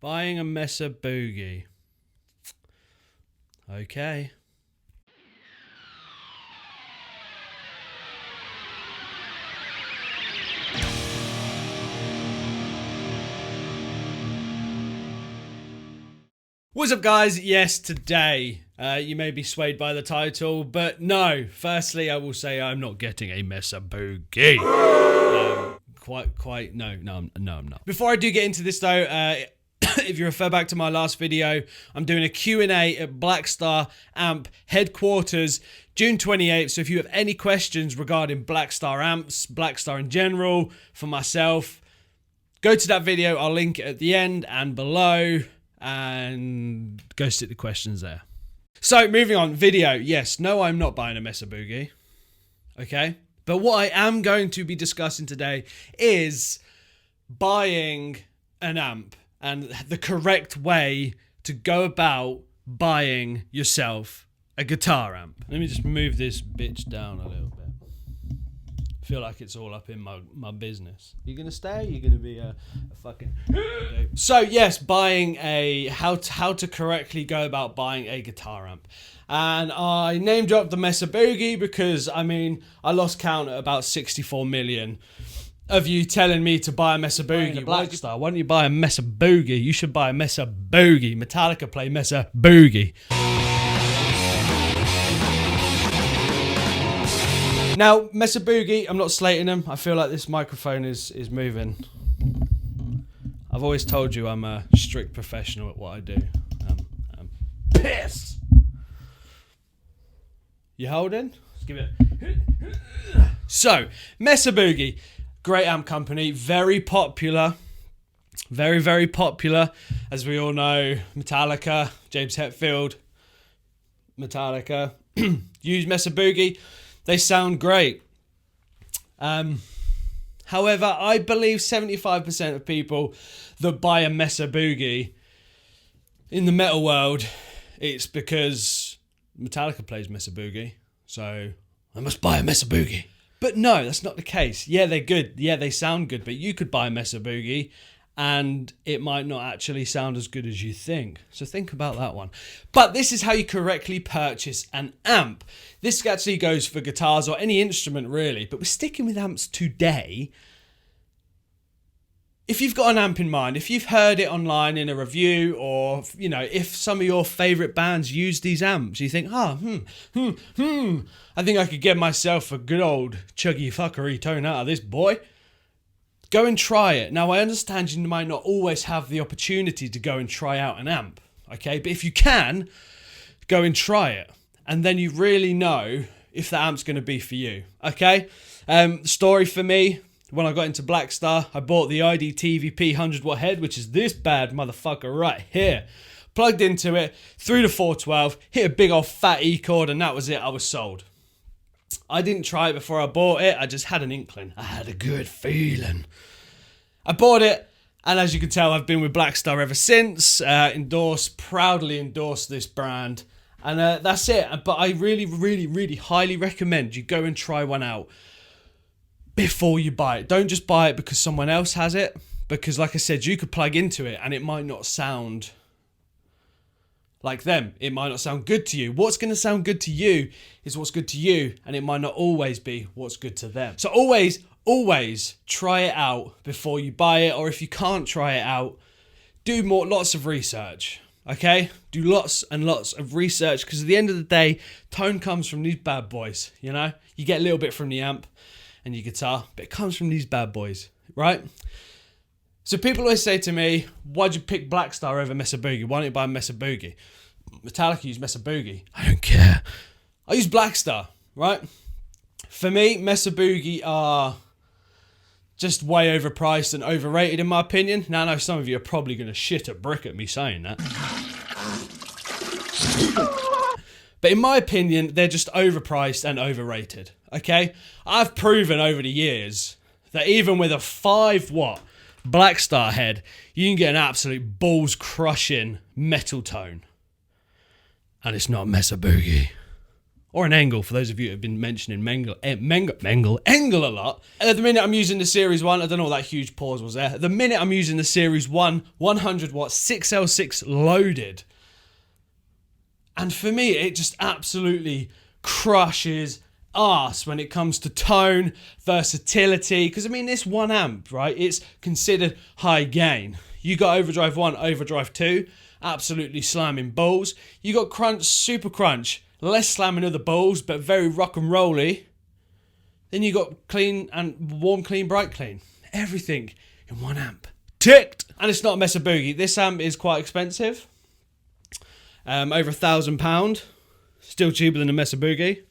Buying a Mesa Boogie. Okay. What's up, guys? Yes, today you may be swayed by the title, but no. Firstly, I will say I'm not getting a Mesa Boogie. No, I'm not. Before I do get into this though, if you refer back to my last video, I'm doing a Q&A at Blackstar Amp headquarters, June 28th. So if you have any questions regarding Blackstar amps, Blackstar in general, for myself, go to that video. I'll link it at the end and below, and go stick the questions there. So moving on, video. Yes, no, I'm not buying a Mesa Boogie. Okay. But what I am going to be discussing today is buying an amp and the correct way to go about buying yourself a guitar amp. Let me just move this bitch down a little bit. I feel like it's all up in my business. You gonna stay? You're gonna be a fucking... So yes, buying how to correctly go about buying a guitar amp. And I name dropped the Mesa Boogie because, I mean, I lost count at about 64 million of you telling me to buy a Mesa Boogie. Blackstar, why don't you buy a Mesa Boogie? You should buy a Mesa Boogie. Metallica play Mesa Boogie. Now, Mesa Boogie, I'm not slating them. I feel like this microphone is moving. I've always told you I'm a strict professional at what I do. I'm pissed. You holding? Let's give it. So, Mesa Boogie, great amp company, very popular, very, very popular. As we all know, Metallica, James Hetfield, Metallica, use Mesa Boogie. They sound great. However, I believe 75% of people that buy a Mesa Boogie in the metal world, it's because Metallica plays Mesa Boogie, so I must buy a Mesa Boogie. But no, that's not the case. Yeah, they're good. Yeah, they sound good, but you could buy a Mesa Boogie and it might not actually sound as good as you think. So think about that one. But this is how you correctly purchase an amp. This actually goes for guitars or any instrument really, but we're sticking with amps today. If you've got an amp in mind, if you've heard it online in a review, or, you know, if some of your favourite bands use these amps, you think, I think I could get myself a good old chuggy fuckery tone out of this boy. Go and try it. Now, I understand you might not always have the opportunity to go and try out an amp, okay? But if you can, go and try it. And then you really know if the amp's going to be for you, okay? Story for me, when I got into Blackstar, I bought the ID TVP 100 watt head, which is this bad motherfucker right here. Plugged into it, through the 412, hit a big old fat E chord, and that was it. I was sold. I didn't try it before I bought it. I just had an inkling. I had a good feeling. I bought it, and as you can tell, I've been with Blackstar ever since. Proudly endorsed this brand. And that's it. But I really, really, really highly recommend you go and try one out before you buy it. Don't just buy it because someone else has it. Because like I said, you could plug into it and it might not sound like them. It might not sound good to you. What's going to sound good to you is what's good to you, and it might not always be what's good to them. So always try it out before you buy it, or if you can't try it out, do lots of research, okay? Do lots and lots of research, because at the end of the day, tone comes from these bad boys, you know? You get a little bit from the amp and your guitar, but it comes from these bad boys, right? So people always say to me, why'd you pick Blackstar over Mesa Boogie? Why don't you buy Mesa Boogie? Metallica use Mesa Boogie. I don't care. I use Blackstar, right? For me, Mesa Boogie are just way overpriced and overrated in my opinion. Now I know some of you are probably going to shit a brick at me saying that. But in my opinion, they're just overpriced and overrated, okay? I've proven over the years that even with a 5 watt Blackstar head, you can get an absolute balls crushing metal tone. And it's not Mesa Boogie. or an Engel for those of you who have been mentioning Engel a lot. At the minute I'm using the Series 1, I don't know what that huge pause was there. At the minute I'm using the Series 1 100 watt 6L6 loaded. And for me, it just absolutely crushes arse when it comes to tone, versatility. Because I mean, this 1 amp, right, it's considered high gain. You got overdrive 1, overdrive 2, absolutely slamming balls. You got crunch, super crunch, less slamming of the balls, but very rock and rolly. Then you got clean and warm, clean, bright, clean. Everything in 1 amp. Ticked! And it's not a Mesa Boogie. This amp is quite expensive. Over £1,000. Still cheaper than a Mesa Boogie.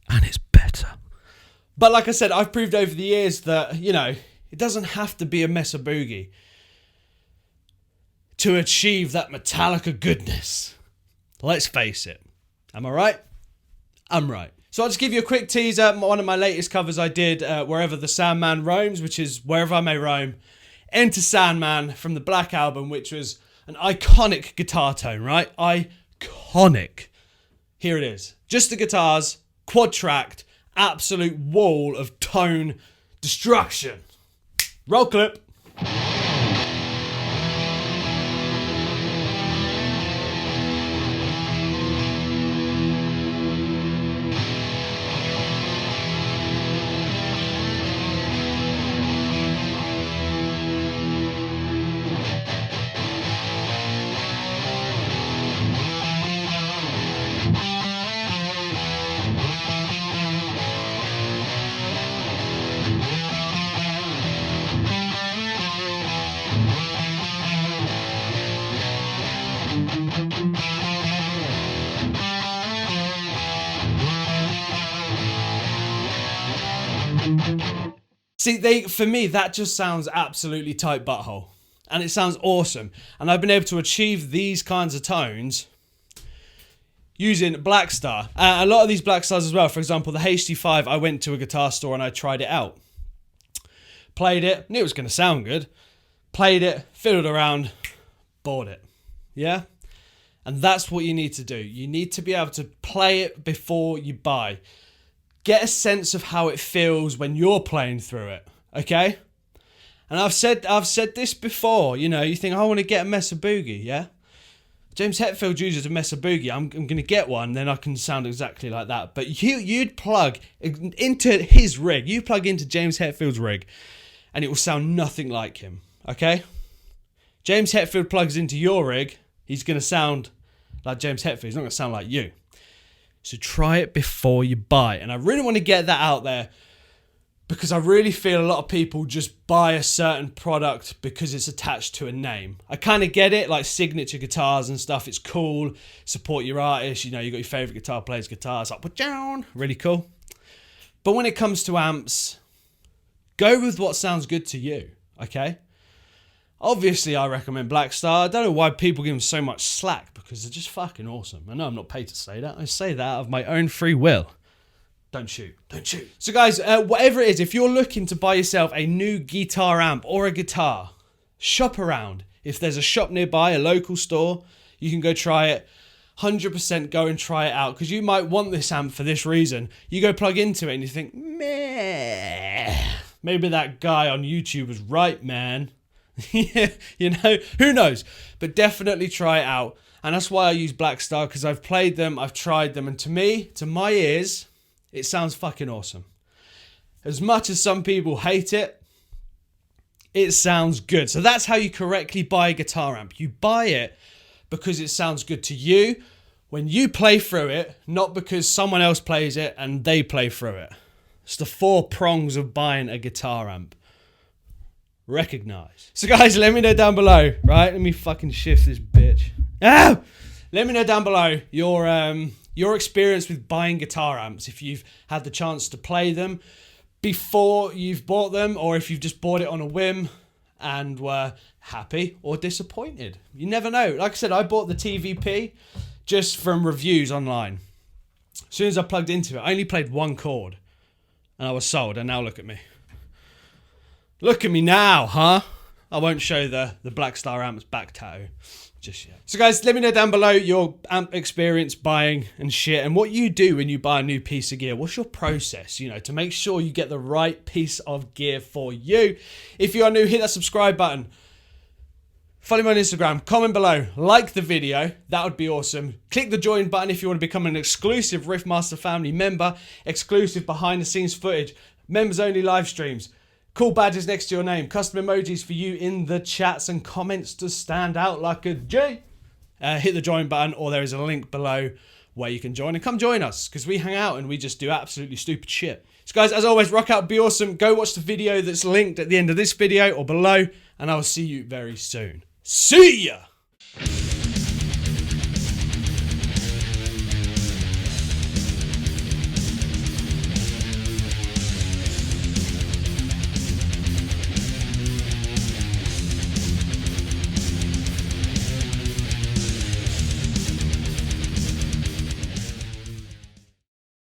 And it's better. But like I said, I've proved over the years that, you know, it doesn't have to be a Mesa Boogie to achieve that Metallica goodness. Let's face it. Am I right? I'm right. So I'll just give you a quick teaser. One of my latest covers I did, Wherever the Sandman Roams, which is Wherever I May Roam. Enter Sandman from the Black Album, which was an iconic guitar tone, right? Iconic. Here it is. Just the guitars, quad-tracked, absolute wall of tone destruction. Roll clip. See, for me, that just sounds absolutely tight butthole. And it sounds awesome. And I've been able to achieve these kinds of tones using Black Star. A lot of these Black Stars as well. For example, the HD5, I went to a guitar store and I tried it out. Played it, knew it was going to sound good. Played it, fiddled around, bought it. Yeah? And that's what you need to do. You need to be able to play it before you buy. Get a sense of how it feels when you're playing through it, okay? And I've said this before, you know, you think, I want to get a Mesa Boogie, yeah? James Hetfield uses a Mesa Boogie. I'm going to get one, then I can sound exactly like that. But you'd plug into his rig, you plug into James Hetfield's rig, and it will sound nothing like him, okay? James Hetfield plugs into your rig, he's going to sound like James Hetfield. He's not going to sound like you. So try it before you buy. And I really want to get that out there because I really feel a lot of people just buy a certain product because it's attached to a name. I kind of get it, like signature guitars and stuff. It's cool. Support your artist. You know, you got your favorite guitar players' guitars. Up, down. Really cool. But when it comes to amps, go with what sounds good to you. Okay? Obviously, I recommend Black Star. I don't know why people give them so much slack because they're just fucking awesome. I know I'm not paid to say that. I say that out of my own free will. Don't shoot. Don't shoot. So guys, whatever it is, if you're looking to buy yourself a new guitar amp or a guitar, shop around. If there's a shop nearby, a local store, you can go try it. 100% go and try it out because you might want this amp for this reason. You go plug into it and you think, meh, maybe that guy on YouTube was right, man. Yeah, you know, who knows? But definitely try it out. And that's why I use Black Star, because I've played them, I've tried them, and to me, to my ears, it sounds fucking awesome. As much as some people hate it, it sounds good. So that's how you correctly buy a guitar amp. You buy it because it sounds good to you when you play through it, not because someone else plays it and they play through it. It's the 4 prongs of buying a guitar amp. Recognize. So guys, let me know down below, right? Let me fucking shift this bitch. Ah! Let me know down below your experience with buying guitar amps, if you've had the chance to play them before you've bought them, or if you've just bought it on a whim and were happy or disappointed. You never know. Like I said, I bought the TVP just from reviews online. As soon as I plugged into it, I only played 1 chord and I was sold, and now look at me. Look at me now, huh? I won't show the Black Star Amp's back tattoo just yet. So guys, let me know down below your amp experience buying and shit, and what you do when you buy a new piece of gear. What's your process, you know, to make sure you get the right piece of gear for you. If you are new, hit that subscribe button. Follow me on Instagram, comment below, like the video, that would be awesome. Click the join button if you want to become an exclusive Riffmaster family member, exclusive behind the scenes footage, members only live streams, cool badges next to your name, custom emojis for you in the chats and comments to stand out like a G. Hit the join button, or there is a link below where you can join, and come join us because we hang out and we just do absolutely stupid shit. So guys, as always, rock out, be awesome. Go watch the video that's linked at the end of this video or below, and I will see you very soon. See ya!